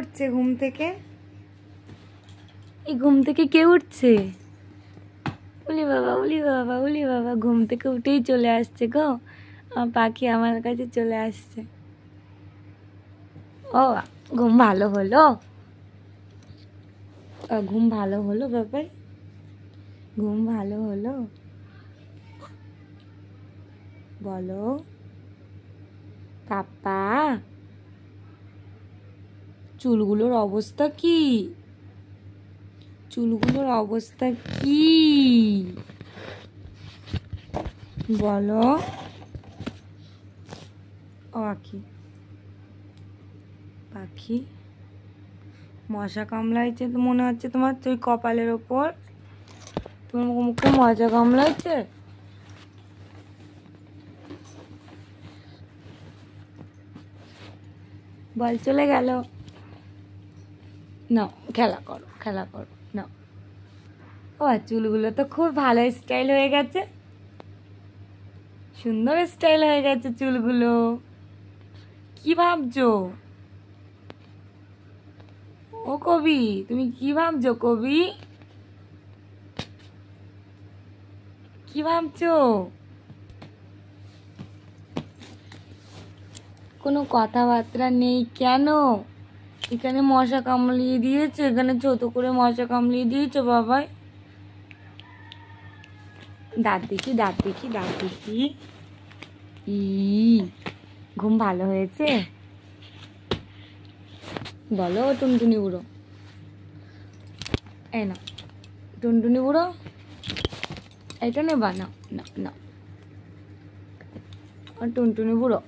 উঠছে ঘুম থেকে? এই ঘুম থেকে কে উঠছে? উলি বাবা উলি বাবা উলি বাবা, ঘুম থেকে উঠেই চলে আসছে গো আমার পাখি, আমার কাছে চলে আসছে। ও ঘুম ভালো হলো? ঘুম ভালো হলো বাবাই? ঘুম ভালো হলো? বলো পাপা। চুলগুলোর অবস্থা কি? চুলগুলোর অবস্থা কি বলো? ও পাখি, পাখি মশা কামড়াইছে তো মনে হচ্ছে তোমার ওই কপালের ওপর, তোমার মুখে মশা কামড়াইছে। বল চলে গেল। না খেলা করো খেলা করো না। ও চুলগুলো তো খুব ভালো স্টাইল হয়ে গেছে, সুন্দর স্টাইল হয়ে গেছে চুলগুলো। কি ভাবছো ও কবি? তুমি কি ভাবছো কবি? কি ভাবছো? কোনো কথাবার্তা নেই কেন? এখানে মশা কামড়িয়ে দিয়েছে, এখানে ছোট করে মশা কামড়িয়ে দিয়েছে বাবাই। দাঁত দেখি দাঁত দেখি দাঁত দেখি। ই ঘুম ভালো হয়েছে বলো টুনটুনি বুড়ো? এই না টুনটুনি বুড়ো, এটা নেবা না না না। টুনটুনি বুড়ো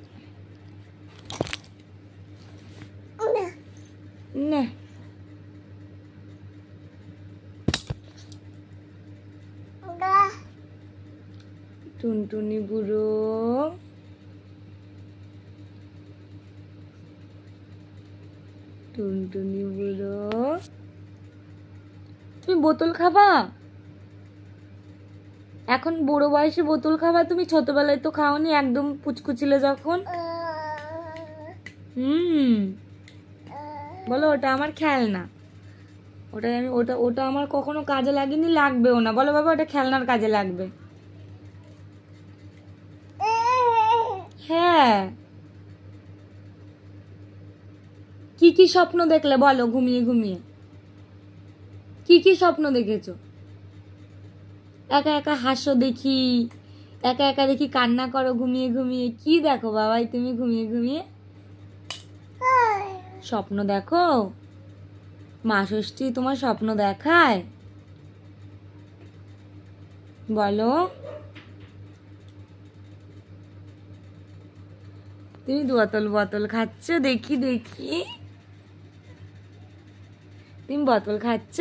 নে। টুনটুনি বুড়ো, টুনটুনি বুড়ো, তুমি বোতল খাবা এখন? বুড়ো বয়সে বোতল খাবা তুমি? ছোটবেলায় তো খাওনি, একদম পুচকুচিলে যখন। বলো ওটা আমার খেলনা, ওটা আমি ওটা ওটা আমার কখনো কাজে লাগেনি, লাগবেও না। বলো বাবা ওটা খেলনার কাজে লাগবে। হ্যাঁ কি কি স্বপ্ন দেখলে বলো ঘুমিয়ে ঘুমিয়ে? কি কি স্বপ্ন দেখেছো? একা একা হাসো দেখি, একা একা দেখি কান্না করো ঘুমিয়ে ঘুমিয়ে। কি দেখো বাবাই তুমি ঘুমিয়ে ঘুমিয়ে? স্বপ্ন দেখো? মা ষষ্ঠী তোমার স্বপ্ন দেখায়? বলো তুমি বোতল বোতল খাচ্ছ দেখি দেখি, তুমি বোতল খাচ্ছ?